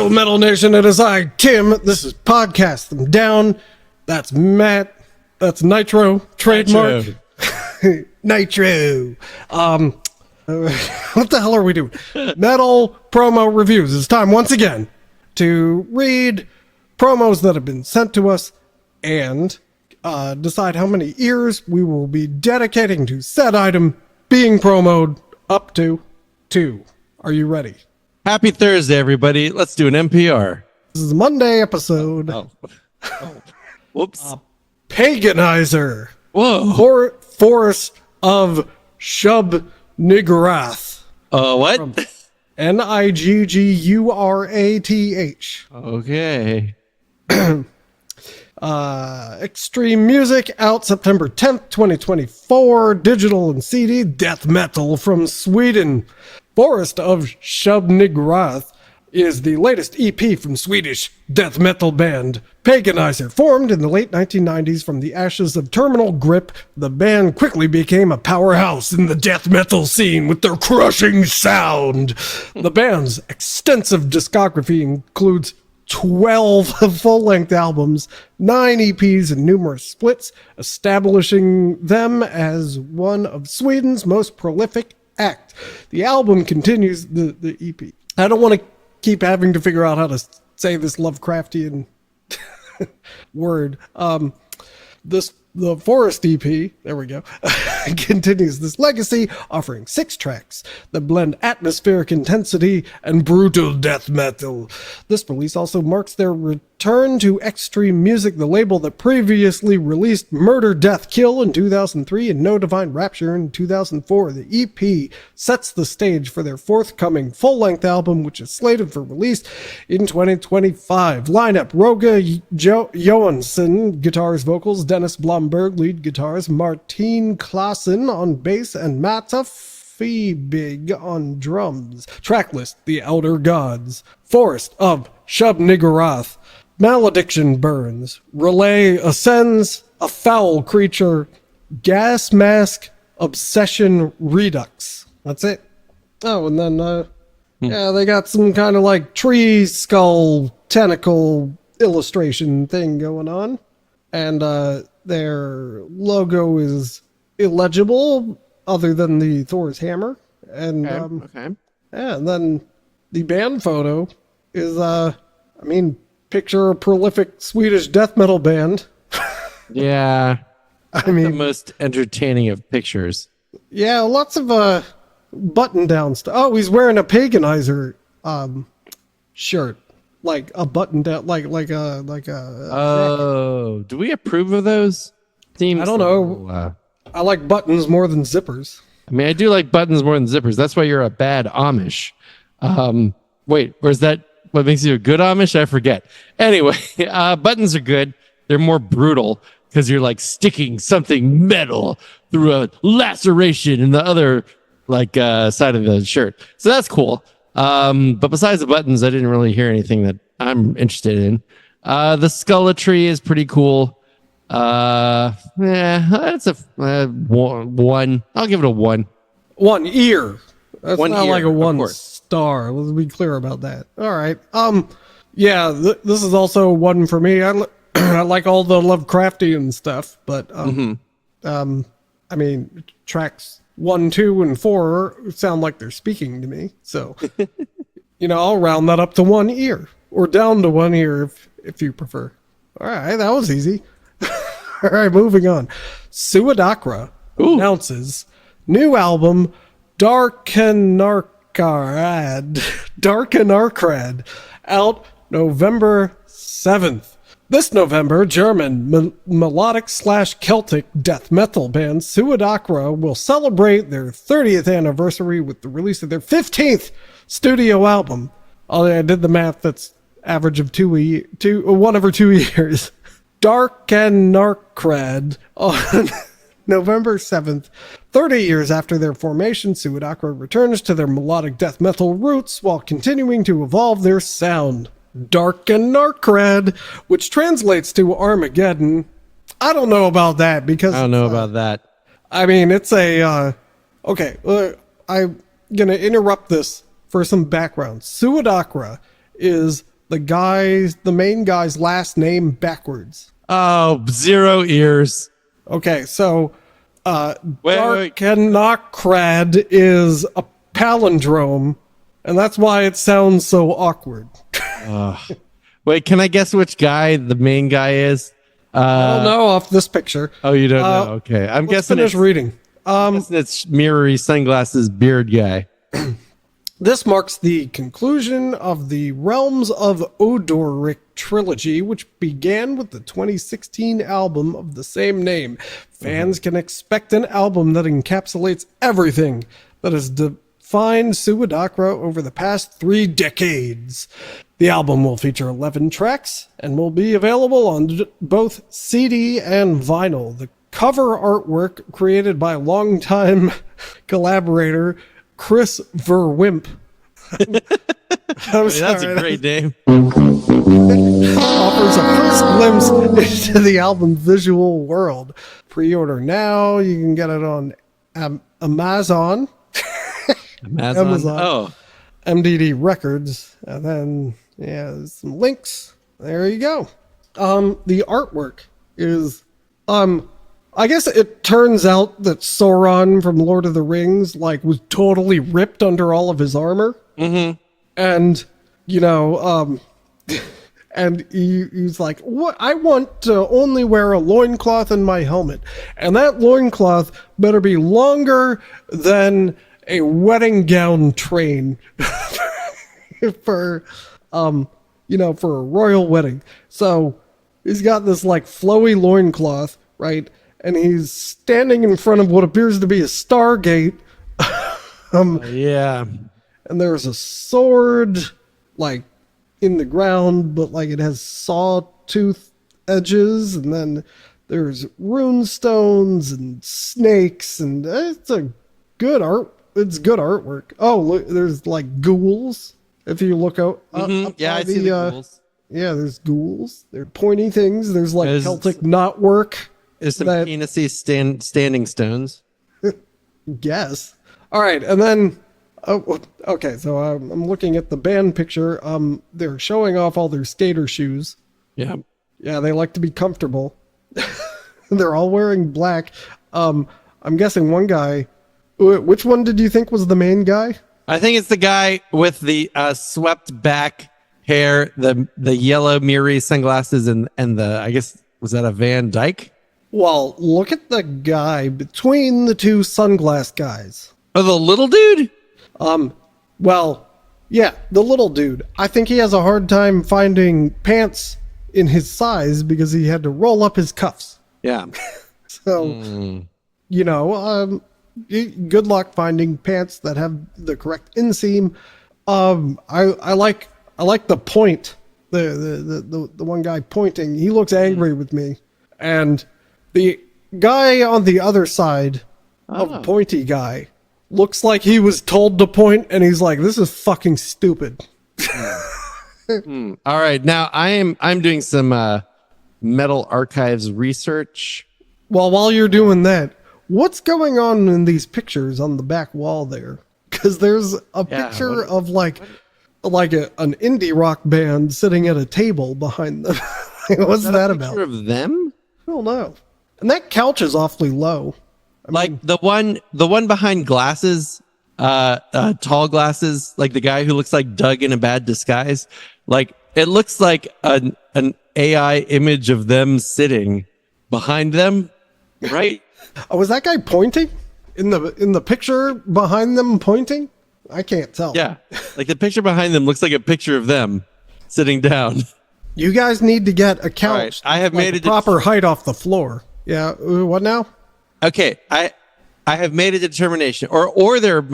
Hail Metal Nation, it is I, Tim. This is Podcast Them Down. That's Matt. That's Nitro. Trademark. Nitro. What the hell are we doing? Metal promo reviews. It's time once again to read promos that have been sent to us and decide how many ears we will be dedicating to said item being promoed up to 2. Are you ready? Happy Thursday, everybody. Let's do an NPR. This is a Monday episode. Whoops. Paganizer. Whoa. Forest of Shub-Niggurath. What? Niggurath. Okay. Extreme Music out September 10th, 2024. Digital and CD death metal from Sweden. Forest of Shub-Niggurath is the latest EP from Swedish death metal band Paganizer. Formed in the late 1990s from the ashes of Terminal Grip, the band quickly became a powerhouse in the death metal scene with their crushing sound. The band's extensive discography includes 12 full-length albums, 9 EPs, and numerous splits, establishing them as one of Sweden's most prolific act. The album continues the EP. I don't want to keep having to figure out how to say this Lovecraftian word. The Forest EP, there we go, continues this legacy, offering 6 tracks that blend atmospheric intensity and brutal death metal. This release also marks their return to Extreme Music, the label that previously released Murder, Death, Kill in 2003 and No Divine Rapture in 2004. The EP sets the stage for their forthcoming full-length album, which is slated for release in 2025. Lineup: Roga Johansson, guitars, vocals; Dennis Blomberg, lead guitars; Martin Klassen on bass; and Mata Feebig on drums. Tracklist: The Elder Gods, Forest of Shub-Niggurath, Malediction Burns, Relay Ascends, A Foul Creature, Gas Mask, Obsession Redux. That's it. Oh, and then, yeah, they got some kind of like tree skull tentacle illustration thing going on. And their logo is illegible other than the Thor's hammer. And, Okay. yeah, and then the band photo is, picture a prolific Swedish death metal band. Yeah. I mean, The most entertaining of pictures. yeah, lots of button down stuff. Oh, he's wearing a Paganizer shirt, like a button down, like a. Oh, do we approve of those? Seems I don't know. I like buttons more than zippers. I mean, I do like buttons more than zippers. That's why you're a bad Amish. Wait, or is that what makes you a good Amish? I forget. Anyway, buttons are good. They're more brutal because you're like sticking something metal through a laceration in the other side of the shirt. So that's cool. But besides the buttons, I didn't really hear anything that I'm interested in. The skulletry is pretty cool. That's a 1. I'll give it a 1. 1 ear. That's One not ear, like a of 1 course. star. Let's be clear about that. All right. Yeah, this is also 1 for me. I like all the Lovecraftian stuff, but tracks 1, 2, and 4 sound like they're speaking to me. So, I'll round that up to 1 ear, or down to 1 ear if you prefer. All right, that was easy. All right, moving on. SUIDAKRA announces new album Darkenarkrad out November 7th. This November, German melodic/Celtic death metal band SUIDAKRA will celebrate their 30th anniversary with the release of their 15th studio album. I did the math, that's average of 1 every 2 years. Darkenarkrad on November 7th. 30 years after their formation, SUIDAKRA returns to their melodic death metal roots while continuing to evolve their sound. Darkenarkrad, which translates to Armageddon. I don't know about that because I don't know about that. I mean, it's a okay. I'm gonna interrupt this for some background. SUIDAKRA is the main guy's last name backwards. Oh, 0 ears. Okay, so Wait. Darkanokrad is a palindrome, and that's why it sounds so awkward. Wait, can I guess which guy the main guy is? I don't know off this picture. Oh, you don't know? Okay. I'm Let's guessing finish reading. it's mirrory sunglasses beard guy. This marks the conclusion of the Realms of Odoric trilogy, which began with the 2016 album of the same name. Fans can expect an album that encapsulates everything that has defined SUIDAKRA over the past 3 decades. The album will feature 11 tracks and will be available on both CD and vinyl. The cover artwork, created by longtime collaborator Chris Verwimp. That's a great name. Offers a first glimpse into the album's visual world. Pre-order now. You can get it on Amazon. Amazon. Oh, MDD Records. And then, there's some links. There you go. The artwork is, I guess it turns out that Sauron from Lord of the Rings, was totally ripped under all of his armor. Mm-hmm. And, and he's like, "What? I want to only wear a loincloth in my helmet. And that loincloth better be longer than a wedding gown train for a royal wedding." So he's got this flowy loincloth, right? And he's standing in front of what appears to be a Stargate. Yeah. And there's a sword, in the ground, but it has sawtooth edges. And then there's rune stones and snakes, and it's a good art. It's good artwork. Oh, look, there's ghouls. If you look out, yeah, I see the ghouls. Yeah, there's ghouls. They're pointy things. There's Celtic knotwork. There's some penisy standing stones. Guess. All right, and then okay. So I'm looking at the band picture. They're showing off all their skater shoes. Yeah. Yeah, they like to be comfortable. They're all wearing black. I'm guessing one guy. Which one did you think was the main guy? I think it's the guy with the swept back hair, the yellow mirrory sunglasses, and the, I guess, was that a Van Dyke? Well, look at the guy between the two sunglass guys. Oh, the little dude? Well, yeah, the little dude. I think he has a hard time finding pants in his size because he had to roll up his cuffs. Yeah. So, good luck finding pants that have the correct inseam. I like the point. The one guy pointing. He looks angry with me, and the guy on the other side of pointy guy looks like he was told to point, and he's like, "This is fucking stupid." All right, now I'm doing some Metal Archives research. Well, while you're doing that, what's going on in these pictures on the back wall there? Because there's a picture of an indie rock band sitting at a table behind them. What's that about? Picture of them? I don't know. And that couch is awfully low. I mean, the one behind glasses, tall glasses, like the guy who looks like Doug in a bad disguise. It looks like an AI image of them sitting behind them, right? Oh, was that guy pointing in the picture behind them pointing? I can't tell. Yeah, the picture behind them looks like a picture of them sitting down. You guys need to get a couch. Right, I have made a proper height off the floor. Yeah. What now? Okay, I have made a determination, or they're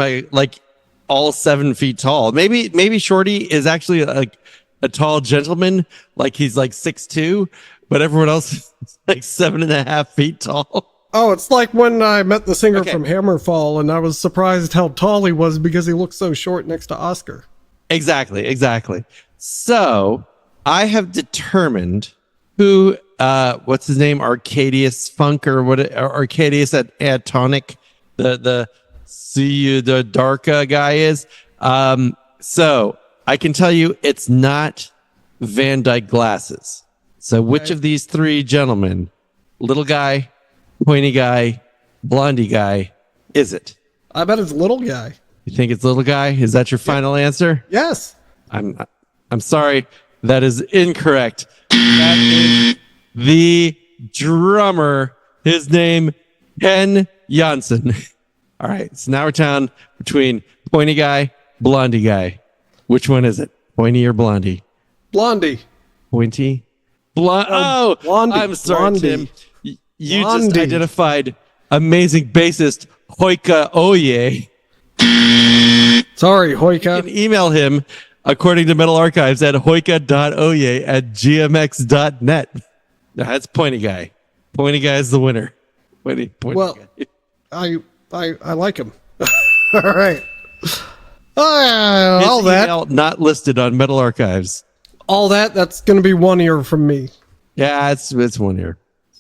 all 7 feet tall. Maybe Shorty is actually a tall gentleman, he's 6'2", but everyone else is 7.5 feet tall. Oh, it's like when I met the singer from Hammerfall, and I was surprised how tall he was because he looked so short next to Oscar. Exactly. So I have determined who, what's his name, Arcadius Funk or Arcadius at Tonic, the SUIDAKRA guy is. So I can tell you, it's not Van Dyke glasses. So which of these three gentlemen, little guy, pointy guy, blondie guy, is it? I bet it's little guy. You think it's little guy? Is that your final answer? Yes. I'm sorry. That is incorrect. That is the drummer. His name, Ken Janssen. All right. So now we're down between pointy guy, blondie guy. Which one is it? Pointy or blondie? Blondie. Pointy? Blondie. I'm sorry, Blondie. Tim. You just Blondie. identified amazing bassist Hoika Oye. Sorry, You Hoika. can email him, according to Metal Archives, at hoika.oye@gmx.net. No, that's pointy guy. Pointy guy is the winner. Pointy Well, guy. I like him. All right. His All that. email not listed on Metal Archives. All that. That's going to be 1 year from me. Yeah, it's 1 year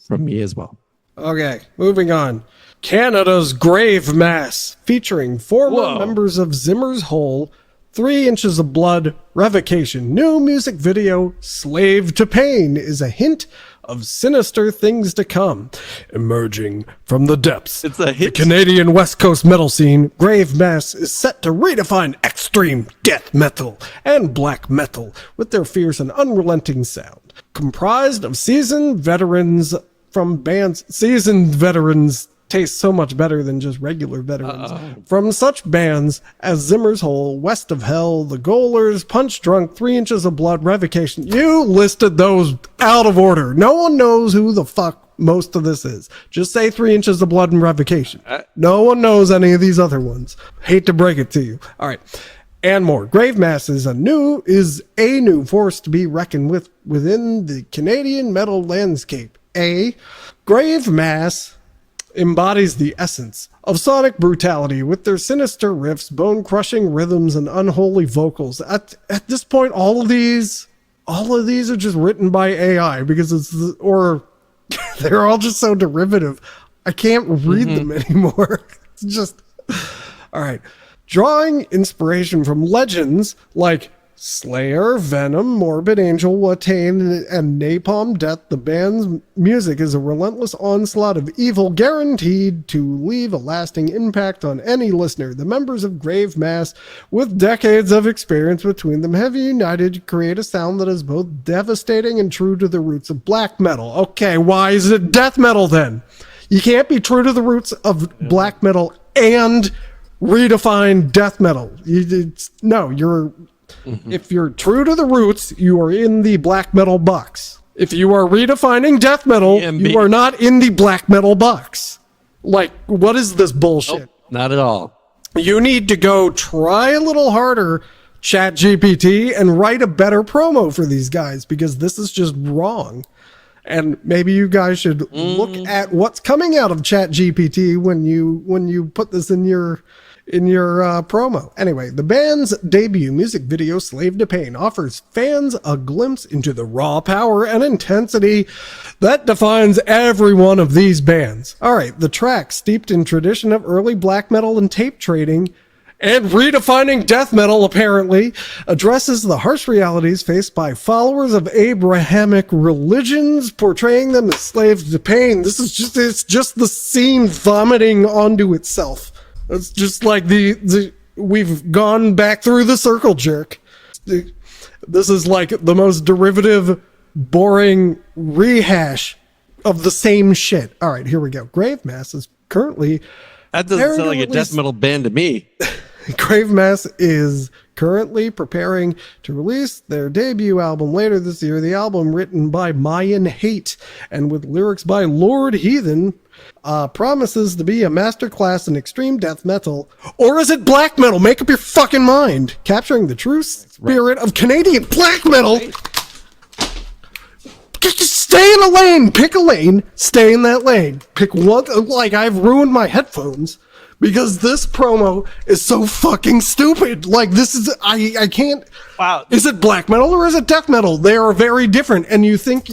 from me as well. Okay, moving on. Canada's Grave Mass, featuring former Whoa. members of Zimmer's Hole, 3 Inches of Blood, Revocation. New music video, Slave to Pain, is a hint of sinister things to come. Emerging from the depths It's a the hit. Canadian West Coast metal scene, Grave Mass is set to redefine extreme death metal and black metal with their fierce and unrelenting sound. Comprised of seasoned veterans taste so much better than just regular veterans. From such bands as Zimmer's Hole, West of Hell, The Goalers, Punch Drunk, 3 Inches of Blood, Revocation. You listed those out of order. No one knows who the fuck most of this is. Just say 3 Inches of Blood and Revocation. No one knows any of these other ones. Hate to break it to you. All right. And more. Grave Mass is a new force to be reckoned with within the Canadian metal landscape. Grave Mass embodies the essence of sonic brutality with their sinister riffs, bone-crushing rhythms, and unholy vocals. At this point, all of these are just written by AI because or they're all just so derivative. I can't read them anymore. It's just all right. Drawing inspiration from legends like Slayer, Venom, Morbid Angel, Watain, and Napalm Death, the band's music is a relentless onslaught of evil guaranteed to leave a lasting impact on any listener. The members of Grave Mass, with decades of experience between them, have united to create a sound that is both devastating and true to the roots of black metal. Okay, why is it death metal then? You can't be true to the roots of black metal and redefine death metal. If you're true to the roots, you are in the black metal box. If you are redefining death metal, you are not in the black metal box. Like, what is this bullshit? Not at all. You need to go try a little harder, ChatGPT, and write a better promo for these guys because this is just wrong. And maybe you guys should look at what's coming out of ChatGPT when you put this in your promo. Anyway, the band's debut music video, Slave to Pain, offers fans a glimpse into the raw power and intensity that defines every one of these bands. All right, the track, steeped in tradition of early black metal and tape trading, and redefining death metal, apparently, addresses the harsh realities faced by followers of Abrahamic religions, portraying them as slaves to pain. It's just the scene vomiting onto itself. It's just like we've gone back through the circle jerk. This is like the most derivative, boring rehash of the same shit. All right, here we go. Grave Mass is currently... That doesn't sound like a death metal band to me. Grave Mass is currently preparing to release their debut album later this year. The album, written by Mayan Hate and with lyrics by Lord Heathen, promises to be a masterclass in extreme death metal. Or is it black metal? Make up your fucking mind. Capturing the true spirit of Canadian black metal. Just stay in a lane. Pick a lane. Stay in that lane. Pick one. Like, I've ruined my headphones because this promo is so fucking stupid. Like, this is, I can't. Wow. Is it black metal or is it death metal? They are very different. And you think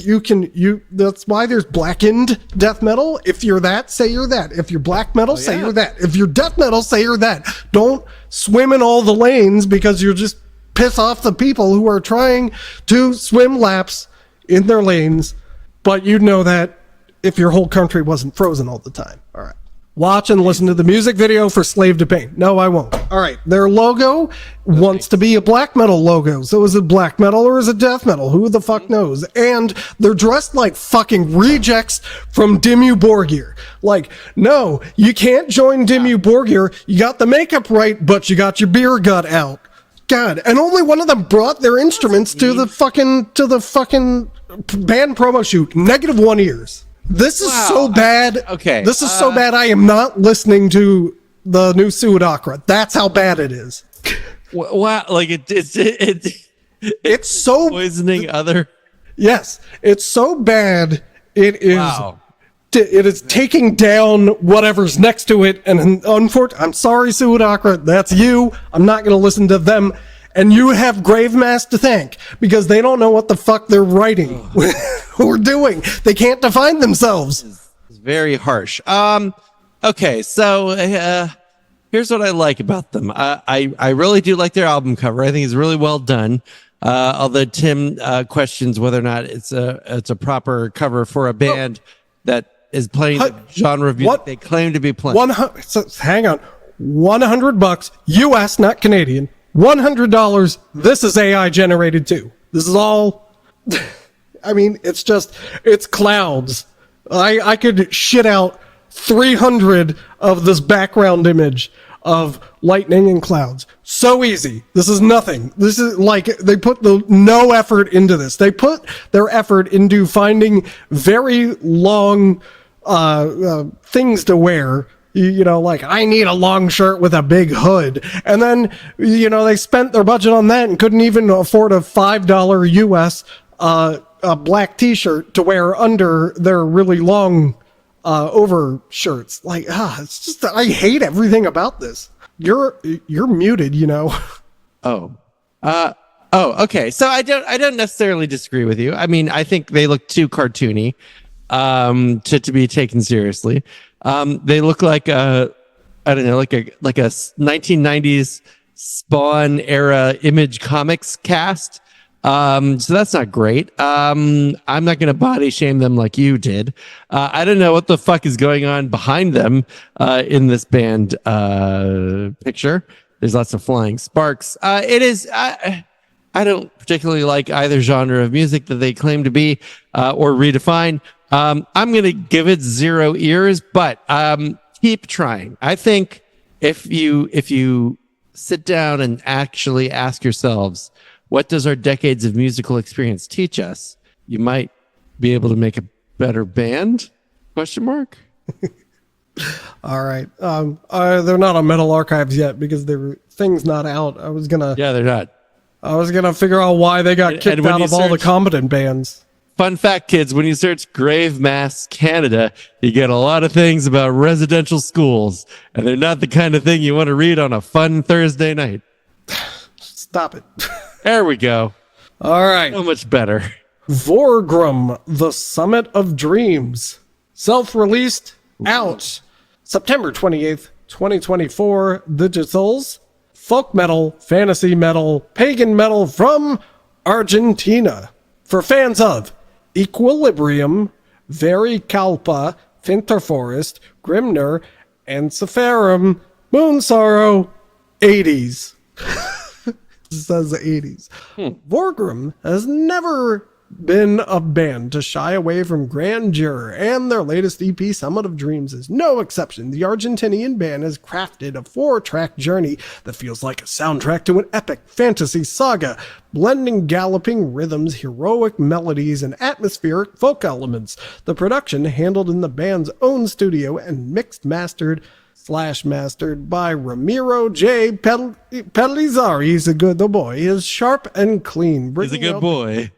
that's why there's blackened death metal. If you're that, say you're that. If you're black metal, say you're that. If you're death metal, say you're that. Don't swim in all the lanes because you're just piss off the people who are trying to swim laps in their lanes, but you'd know that if your whole country wasn't frozen all the time. All right. Watch and listen to the music video for Slave to Pain. No, I won't. All right. Their logo wants to be a black metal logo. So is it black metal or is it death metal? Who the fuck knows? And they're dressed like fucking rejects from Dimmu Borgir. Like, no, you can't join Dimmu Borgir. You got the makeup right, but you got your beer gut out. God. And only one of them brought their instruments to the fucking band promo shoot. -1 years. This is so bad. Okay. This is so bad. I am not listening to the new SUIDAKRA. That's how bad it is. Wow. Like It's so poisoning other. Yes, it's so bad. It is. Wow. It is taking down whatever's next to it. And unfortunately, I'm sorry, SUIDAKRA. That's you. I'm not going to listen to them. And you have GRAVEMASS to thank because they don't know what the fuck they're writing or doing. They can't define themselves. It's very harsh. Okay, so here's what I like about them. I really do like their album cover. I think it's really well done. Although Tim questions whether or not it's a proper cover for a band that is playing the genre of music they claim to be playing. Hang on, $100 US, not Canadian. $100. This is AI generated too. This is all. I mean, it's clouds. I could shit out 300 of this background image of lightning and clouds. So easy. This is nothing. This is like they put no effort into this. They put their effort into finding very long things to wear. You know, like, I need a long shirt with a big hood. And then, you know, they spent their budget on that and couldn't even afford a $5 US a black t-shirt to wear under their really long over shirts. Like, it's just, I hate everything about this. You're muted, you know. Okay. So I don't necessarily disagree with you. I mean, I think they look too cartoony to be taken seriously. They look like I don't know, like a 1990s Spawn era Image Comics cast. So that's not great. I'm not going to body shame them like you did. I don't know what the fuck is going on behind them in this band picture. There's lots of flying sparks. It is. I don't particularly like either genre of music that they claim to be or redefine. I'm going to give it 0 ears, but keep trying. I think if you sit down and actually ask yourselves, what does our decades of musical experience teach us? You might be able to make a better band? Question mark. All right. They're not on Metal Archives yet because their thing's not out. Yeah, they're not. I was gonna figure out why they got kicked out of all the competent bands. Fun fact, kids, when you search GRAVEMASS Canada, you get a lot of things about residential schools, and they're not the kind of thing you want to read on a fun Thursday night. Stop it. There we go. All right. So much better. VORGRUM, The Summit of Dreams. Self-released, out September 28th, 2024. Digitals. Folk metal, fantasy metal, pagan metal from Argentina. For fans of Equilibrium, Verikalpa, Finterforest, Grimner, and Sepharum, Moonsorrow, 80s. It says the 80s. VORGRUM has never been a band to shy away from grandeur, and their latest EP, Summit of Dreams, is no exception. The Argentinian band has crafted a 4-track journey that feels like a soundtrack to an epic fantasy saga, blending galloping rhythms, heroic melodies, and atmospheric folk elements. The production, handled in the band's own studio and mastered by Ramiro J. Pelizari. He's a good boy. He is sharp and clean. He's a good boy.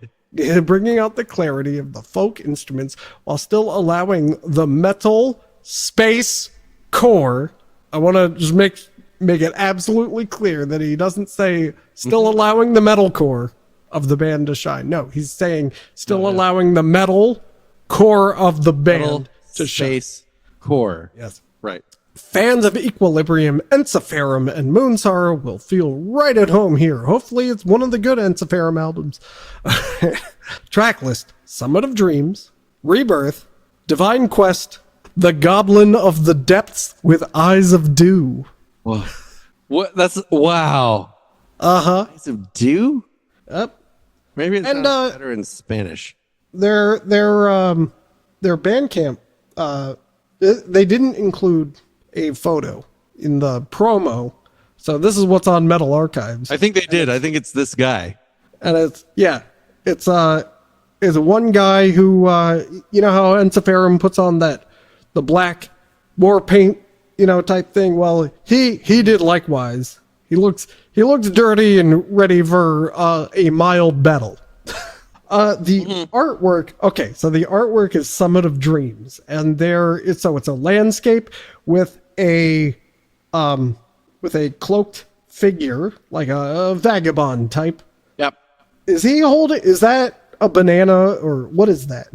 Bringing out the clarity of the folk instruments while still allowing the metal space core. I want to just make it absolutely clear that he doesn't say still allowing the metal core of the band to shine. No, he's saying still allowing the metal core of the band to shine. Space core. Yes. Right. Fans of Equilibrium, Ensiferum, and Moonsorrow will feel right at home here. Hopefully it's one of the good Ensiferum albums. Track list: Summit of Dreams, Rebirth, Divine Quest, The Goblin of the Depths with Eyes of Dew. Whoa. What? That's wow. Eyes of Dew? Yep. Maybe it's sounds better in Spanish. Their Bandcamp, they didn't include a photo in the promo, so this is what's on Metal Archives. I think they did. I think it's this guy. And it's one guy who you know how Ensiferum puts on the black war paint, type thing. Well, he did likewise. He looks dirty and ready for a mild battle. The artwork. Okay, so the artwork is Summit of Dreams, and it's a landscape with a cloaked figure, like a vagabond type. Yep. Is that a banana, or what is that?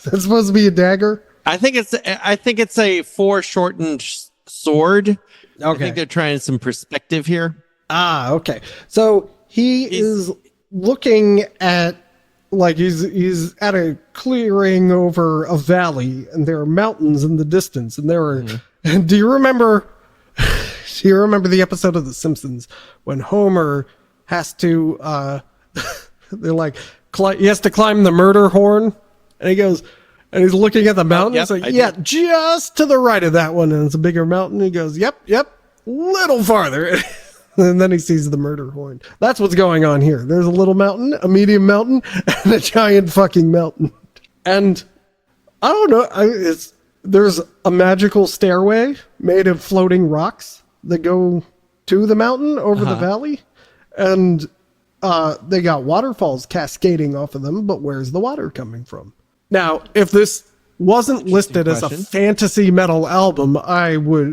That's supposed to be a dagger? I think it's a foreshortened sword. Okay. I think they're trying some perspective here. Okay. So he's looking at, like, he's at a clearing over a valley, and there are mountains in the distance, and there are. Do you remember the episode of The Simpsons when Homer has to? They're like, he has to climb the murder horn, and he goes, and he's looking at the mountain. Yep, He's like, just to the right of that one, and it's a bigger mountain. He goes, yep, little farther. And then he sees the murder horn. That's what's going on here. There's a little mountain, a medium mountain, and a giant fucking mountain. And I don't know. There's a magical stairway made of floating rocks that go to the mountain over the valley. And they got waterfalls cascading off of them, but where's the water coming from? Now, if this wasn't listed as a fantasy metal album,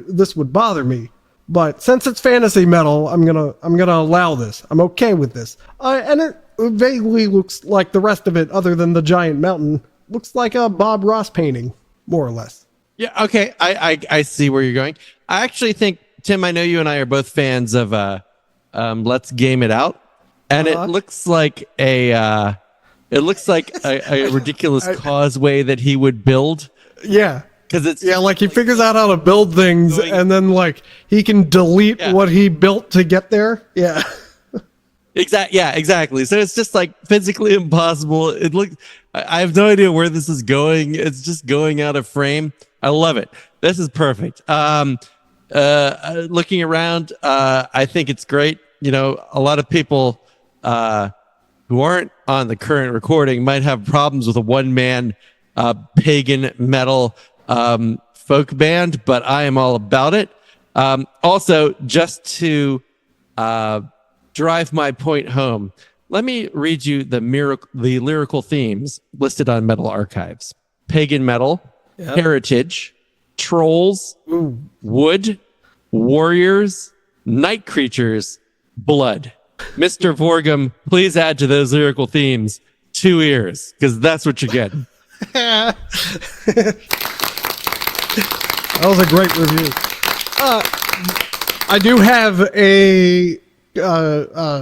this would bother me. But since it's fantasy metal, I'm gonna allow this. I'm okay with this. And it vaguely looks like the rest of it, other than the giant mountain, looks like a Bob Ross painting, more or less. Yeah. Okay. I see where you're going. I actually think, Tim, I know you and I are both fans of Let's Game It Out, and it looks like a ridiculous causeway that he would build. Yeah. Because it's like he figures out how to build things, and then like he can delete what he built to get there. Yeah. Exactly. So it's just like physically impossible. I have no idea where this is going. It's just going out of frame. I love it. This is perfect. Looking around, I think it's great. A lot of people who aren't on the current recording might have problems with a one-man pagan metal folk band, but I am all about it. Also, just to drive my point home, let me read you the lyrical themes listed on Metal Archives: pagan metal, heritage, trolls, wood, warriors, night creatures, blood. Mr. Vorgrum, please add to those lyrical themes 2 ears, because that's what you're getting. That was a great review. I do have a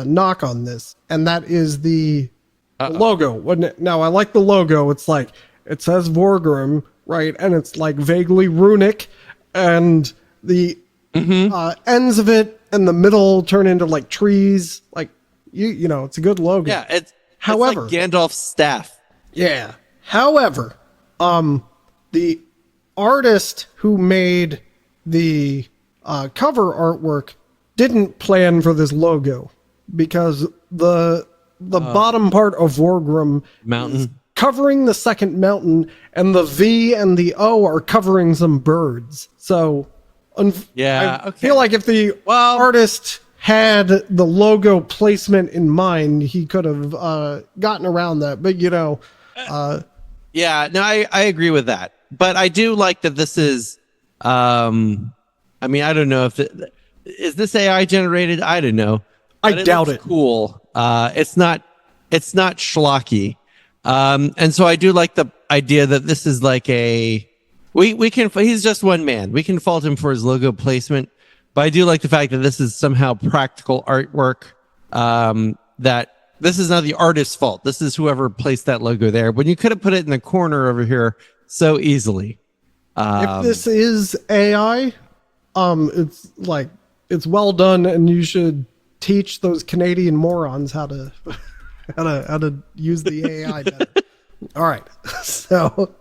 knock on this, and that is the logo. Now, I like the logo. It's like, it says Vorgrum, right? And it's like vaguely runic, and the ends of it and the middle turn into like trees. Like, it's a good logo. Yeah, it's like Gandalf's staff. Yeah. However, the artist who made the cover artwork didn't plan for this logo, because the bottom part of Vorgrum mountain is covering the second mountain, and the V and the O are covering some birds. So I feel like if the artist had the logo placement in mind, he could have gotten around that. But I agree with that. But I do like that this is, I don't know if is this AI generated? I don't know. I doubt it. Cool. It's not schlocky. And so I do like the idea that this is like a We can. He's just one man. We can fault him for his logo placement, but I do like the fact that this is somehow practical artwork. That this is not the artist's fault. This is whoever placed that logo there. When you could have put it in the corner over here so easily. If this is AI, it's well done, and you should teach those Canadian morons how to use the AI better. All right, so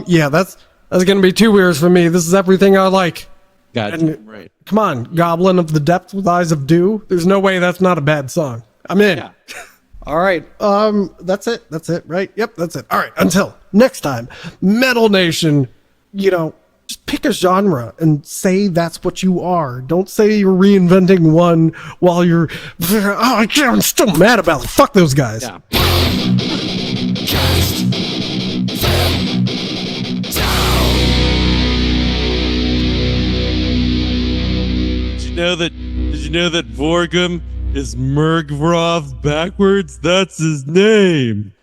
yeah, that's gonna be 2 years for me. This is everything I like. Gotcha. Right. Come on, Goblin of the Depths with Eyes of Dew. There's no way that's not a bad song. I'm in. Yeah. All right. That's it. That's it, right? Yep, that's it. All right. Until next time, Metal Nation, just pick a genre and say that's what you are. Don't say you're reinventing one while you're, I'm still mad about it. Fuck those guys. Yeah. Did you know that VORGRUM is Mergvrov backwards? That's his name.